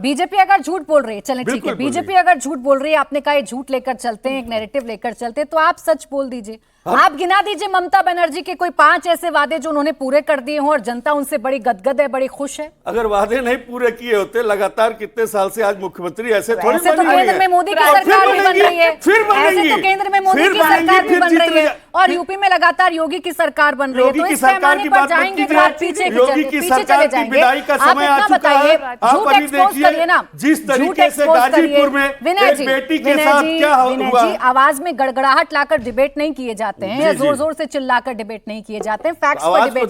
BJP अगर झूठ बोल रही है, चलें ठीक है, बीजेपी अगर झूठ बोल रही है, आपने कहा ये झूठ लेकर चलते हैं, एक नैरेटिव लेकर चलते हैं, तो आप सच बोल दीजिए। आप गिना दीजिए ममता बनर्जी के कोई 5 ऐसे वादे जो उन्होंने पूरे कर दिए हों और जनता उनसे बड़ी गदगद है, बड़ी खुश है। अगर वादे नहीं पूरे किए होते, लगातार कितने साल से आज मुख्यमंत्री ऐसे थोड़ी ऐसे तो केंद्र में मोदी की सरकार भी बन रही है, ऐसे तो केंद्र में मोदी की सरकार भी बन रही है, और यूपी में लगातार योगी की सरकार बन रही है। तो इस पैमाने पर जाएंगे तो आप पीछे चले जाएंगे। आप इतना बताइए, झूठ एक्सपोज करिए ना, जिस तरीके से गाजीपुर में एक बेटी के साथ क्या हुआ। आवाज में गड़गड़ाहट लाकर डिबेट नहीं किए जाते हैं, या जोर जोर से चिल्लाकर डिबेट नहीं किए जाते हैं, फैक्ट्स पर डिबेट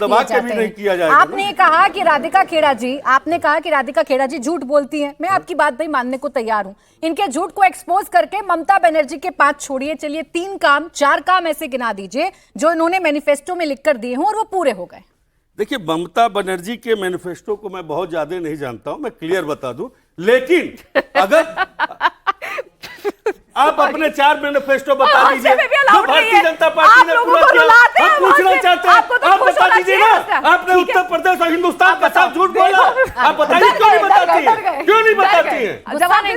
किए जाते हैं। आपने कहा कि राधिका खेड़ा जी, आपने कहा कि राधिका खेड़ा जी झूठ बोलती हैं, मैं आपकी बात भाई मानने को तैयार हूं। इनके झूठ को एक्सपोज करके ममता बनर्जी के 5 छोड़िए, चलिए 3 काम 4 काम ऐसे गिना दीजिए जो इन्होंने मैनिफेस्टो में लिखकर दिए हों और वो पूरे हो गए। देखिए, ममता बनर्जी के मैनिफेस्टो को मैं बहुत ज्यादा नहीं जानता हूं, मैं क्लियर बता दूं, लेकिन अगर आप अपने 4 मैनिफेस्टो बता दीजिए जो भारतीय जनता पार्टी ने पूरा किया। हम पूछना चाहते हैं, आप बता दीजिए ना, आपने उत्तर प्रदेश और हिंदुस्तान का साथ झूठ बोला, आप बताइए क्यों नहीं बताती है, क्यों नहीं बताती है?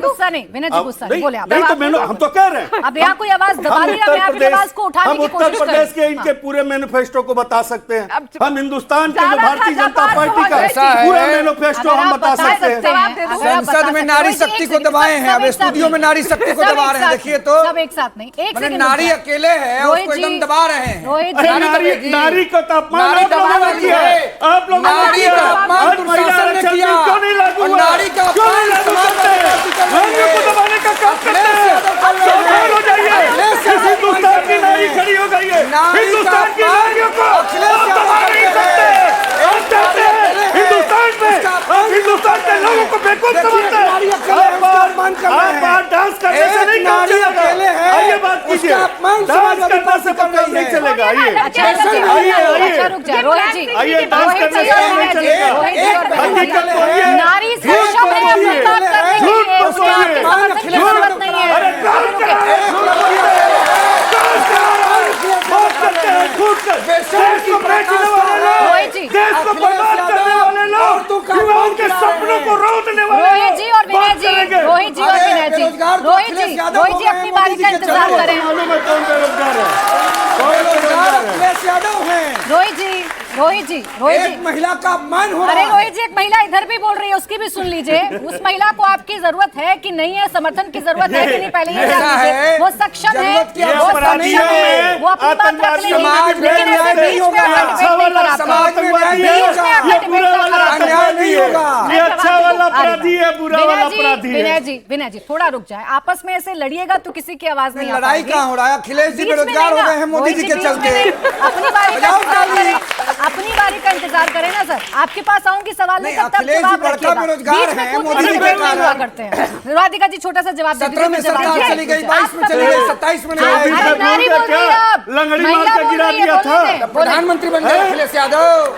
गुस्सा नहीं विनय जी, गुस्सा नहीं बोले आप। नहीं तो मैंने, हम तो कह रहे हैं, अब यहाँ कोई आवाज दबा रही है, मैं आपकी आवाज को उठाने की कोशिश कर रही हूं। हम उत्तर प्रदेश के इनके पूरे मैनिफेस्टो को बता सकते हैं, हम हिंदुस्तान के जो भारतीय जनता पार्टी का पूरा मैनिफेस्टो हम बता सकते हैं। संसद में नारी शक्ति को दबाए हैं, अब स्टूडियो में नारी शक्ति को दबा रहे हैं। देखिए तो सब एक साथ नहीं, एक सेकंड, नारी अकेले है, उसको एकदम दबा रहे हैं। नारी का तापमान आप लोगों ने किया है, आप लोगों ने नारी का अपमान प्रशासन ने किया, क्यों नहीं लागू और हुआ? नारी का क्यों नहीं लागू करते हैं? नारियों को दबाने का काम करते हैं। सावधान हो जाइए, हिंदुस्तान की नारी खड़ी हो गई है, हिंदुस्तान की नारियों को आप दबा नहीं सकते। आप चाहते हैं हिंदुस्तान में, आप हिंदुस्तान के लोगों को बेवकूफ समझते हैं। आप डांस करने से नहीं काम चलेगा। आइए बात कीजिए, डांस करने से काम नहीं चलेगा। आइए आइए रुक जाए रोहित जी, आइए, डांस करने से काम नहीं चलेगा। हकीकत तो ये है, नारी सक्षम है, अपनी बात करने के लिए उसके आपके समर्थन की जरूरत नहीं है। देश को बर्बाद करने वाले लोग, युवाओं के सपनों को रोकने वाले रोहित जी और विनय जी, रोहित जी और विनय जी, रोहित जी अपनी बारी का इंतजार करें। कौन बेरोजगार है? रोहित जी एक महिला का अपमान हो रहा है। अरे रोहित जी, एक महिला इधर भी बोल रही है, उसकी भी सुन लीजिए। उस महिला को आपकी जरूरत है कि नहीं है, समर्थन की जरूरत है कि नहीं, पहले ये जान लीजिए। वो सक्षम है, वो अपनी बात रख लेगी, लेकिन ऐसे बीच में आकर डिबेट नहीं कराता। समाज में अन्याय नहीं होगा। ये अच्छा वाला अपराधी है, बुरा वाला अपराधी है। विनय जी थोड़ा रुक जाए, आपस में ऐसे लड़िएगा तो किसी की आवाज नहीं आ लड़ाई पाएगी। कहाँ हो रहा है? अखिलेश जी बेरोजगार हो गए हैं मोदी जी के चलते। अपनी बारी का इंतजार करें ना सर, आपके पास आऊंगी सवाल नहीं, तब तक जवाब रखिएगा। बीच में मोदी जी हुआ करते हैं। राधिका जी छोटा सा जवाब दे दीजिए। 17 में सरकार चली गई, 22 में चली गई, 27 में नहीं आई। नारी बोल रही है, अब लंगड़ी मार के गिरा दिया था। प्रधानमंत्री बन गए अखिलेश यादव,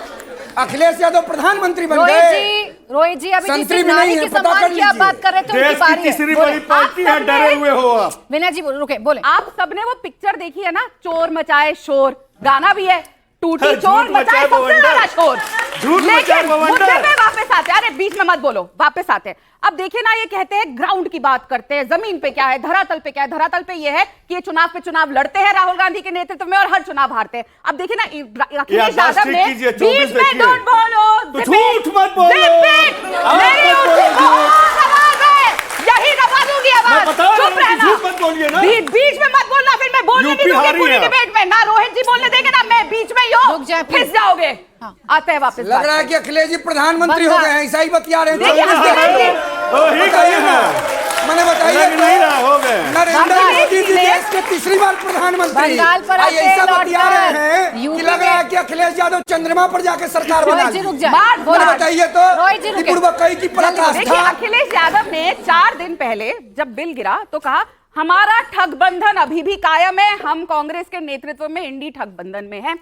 अखिलेश यादव प्रधानमंत्री बन गए। रोहित जी अभी संतरी जिस में नारी नहीं की है, पता सम्मान कर की आप लीजिए। बात कर रहे थे, उनकी देश की बारी है। तीसरी बड़ी पार्टी है, डरे हुए हो आप। विनय जी रुके, बोले। आप सबने वो पिक्चर देखी है ना, चोर मचाए शोर, गाना भी है, टूटी चोर मचाए सबसे ज्यादा शोर। लेकिन मुद्दे पे वापस आते हैं। अरे बीच में मत बोलो, वापस आते हैं। अब देखिए ना, ये कहते हैं ग्राउंड की बात करते हैं, जमीन पे क्या है, धरातल पे क्या है। धरातल पे ये है कि ये चुनाव पे चुनाव लड़ते हैं राहुल गांधी के नेतृत्व में और हर चुनाव हारते हैं। अब देखिए ना, अखिलेश यादव ने बीच में डोंट बोलो, झूठ मत बोलो, यही दबा दूंगी आवाज, चुप रहना, बीच में मत बोलना, फिर मैं बोलने नहीं दूंगी पूरी डिबेट में। ना रोहित जी बोलने देंगे ना मैं बीच में यो फिस जाओगे। आते हैं वापस। लग रहा है कि अखिलेश जी प्रधानमंत्री हो गए हैं, ऐसा ही बतिया रहे हैं। मैंने बताइए नरेंद्र मोदी जी देश के तीसरी बार प्रधानमंत्री, ऐसा बतिया रहे हैं कि लग रहा है कि अखिलेश यादव चंद्रमा पर जाकर सरकार बना ली। बताइए तो बुड़बकई की पराकाष्ठा। अखिलेश यादव ने 4 दिन पहले जब बिल गिरा तो कहा हमारा ठगबंधन अभी भी कायम है, हम कांग्रेस के नेतृत्व में इंडी ठगबंधन में है।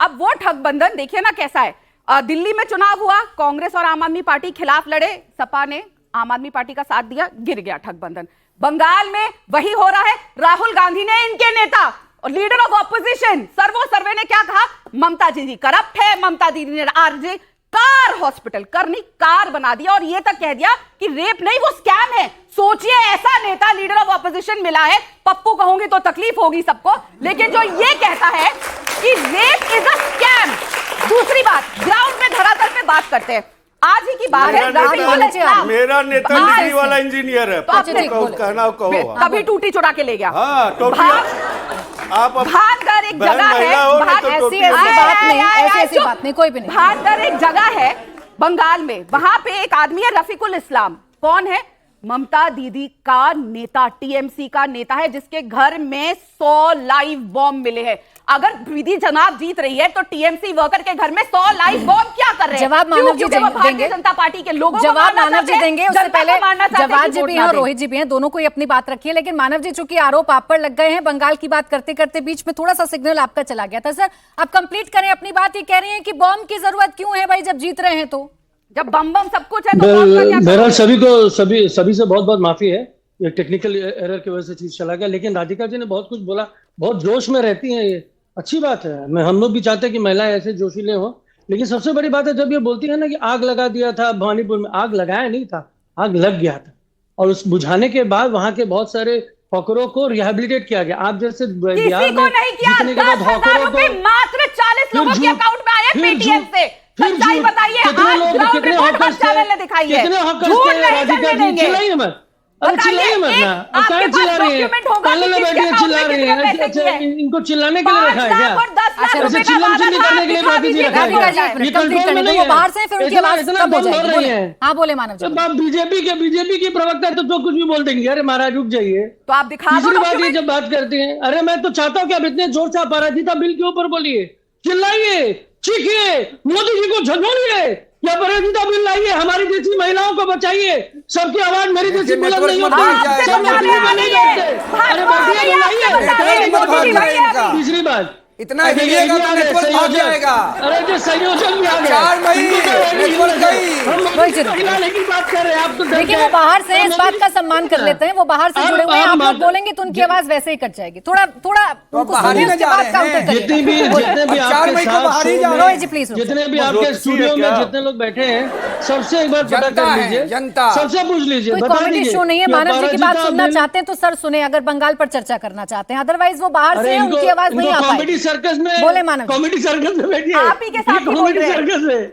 अब वो ठगबंधन देखिए ना कैसा है। दिल्ली में चुनाव हुआ, कांग्रेस और आम आदमी पार्टी खिलाफ लड़े, सपा ने आम आदमी पार्टी का साथ दिया, गिर गया ठगबंधन। बंगाल में वही हो रहा है। राहुल गांधी ने, इनके नेता और लीडर ऑफ ऑपोजिशन सर्वे ने क्या कहा? ममता दीदी करप्ट है, ममता दीदी ने आरजे कार हॉस्पिटल, करनी कार बना दिया और ये तक कह दिया कि रेप नहीं वो स्कैम है। सोचिए ऐसा नेता लीडर ऑफ ऑपोजिशन मिला है, पप्पू कहूंगी तो तकलीफ होगी सबको, लेकिन जो ये कहता है कि रेप इज अ स्कैम। दूसरी बात, ग्राउंड में धरातल पे बात करते हैं। आज ही की बात है, मेरा नेता डिग्री वाला इंजीनियर है, कहना कहो, तभी टूटी चुरा के ले गया। आप भानगढ़ एक जगह है, ऐसी बात नहीं, कोई भी नहीं। भानगढ़ एक जगह है बंगाल में, वहां पे एक आदमी है रफीकुल इस्लाम। कौन है? ममता दीदी का नेता, टीएमसी का नेता है, जिसके घर में 100 लाइव बॉम्ब मिले हैं। अगर दीदी जनाब जीत रही है तो टीएमसी वर्कर के घर में 100 लाइव बॉम्ब क्या कर रहे हैं? जवाब मानव जी देंगे, भारतीय जनता पार्टी के लोगों जवाब मानव जी देंगे। उससे पहले जवाब जी भी हैं और रोहित जी भी हैं, दोनों को अपनी बात रखी है। लेकिन मानव जी चूंकि आरोप आप पर लग गए हैं, बंगाल की बात करते करते बीच में थोड़ा सा सिग्नल आपका चला गया था। सर आप कंप्लीट करें अपनी बात। ये कह रही है कि बॉम्ब की जरूरत क्यों है भाई, जब जीत रहे हैं तो? जब बम सब कुछ है तो बहरहाल सभी से बहुत बहुत माफी है, ये टेक्निकल एरर की वजह से चीज चला गया। लेकिन राधिका जी ने बहुत कुछ बोला, बहुत जोश में रहती हैं, ये अच्छी बात है। हम लोग भी चाहते हैं कि महिलाएं ऐसे जोशीले हों। लेकिन सबसे बड़ी बात है जब ये बोलती है ना कि आग लगा दिया था भवानीपुर में, आग लगाया नहीं था, आग लग गया था। और उस बुझाने के बाद वहां के बहुत सारे हॉकरों को रिहेबिलिटेट किया गया। आप जैसे बिहार में जीतने के बाद हॉकरों को मात्र 40 लोगों के अकाउंट में आया पेटीएम से। सच्चाई बताइए, आज ग्राउंड रिपोर्ट हर चैनल ने दिखाई है। झूठ नहीं चलने देंगे। इनको चिल्लाने के लिए रखा है क्या? चिल्लाने के लिए बाकी जी रखा है। वो बाहर से फिर उनकी आवाज कम हो जाएगी। हाँ बोले मानव जी। आप बीजेपी के प्रवक्ता तो कुछ भी बोल देंगे, अरे महाराज रुक जाइए। तो आप दिखा दो बात ये जब बात करते हैं, अरे मैं तो चाहता हूँ कि आप इतने जोर से अपराजिता बिल के ऊपर बोलिए, चिल्लाइए, चीखिए, मोदी जी को झंझोड़िए, या अपराजिता बिल लाइए, हमारी जैसी महिलाओं को बचाइए। सबकी आवाज मेरी जैसी बुलंद नहीं होती, सब नहीं करते। अरे बढ़िया, तीसरी बात इतना हिलिएगा तो नेटवर्क भाग जाएगा। अरे जो संयोजन भी आ गया 4 मई नेटवर्क की बात कर रहे हैं आप तो। देखिए वो बाहर से इस बात का सम्मान कर लेते हैं, वो बाहर से जुड़े हुए हैं। आप लोग बोलेंगे तो उनकी आवाज वैसे ही कट जाएगी। थोड़ा उनको सुनिए, उसके बाद काउंटर करिए। जितने भी आपके स्टूडियो में जितने लोग बैठे हैं, सबसे एक बार पता कर लीजिए, सबसे पूछ लीजिए। कोई कॉमेडी शो नहीं है, मानव जी की बात सुनना चाहते हैं तो सर सुने, अगर बंगाल पर चर्चा करना चाहते हैं। अदरवाइज वो बाहर से उनकी आवाज नहीं आ पाएगी। सर्कस में बोले मानव, कॉमेडी सर्कस में बैठिए, आप ही के साथ कॉमेडी सर्कस में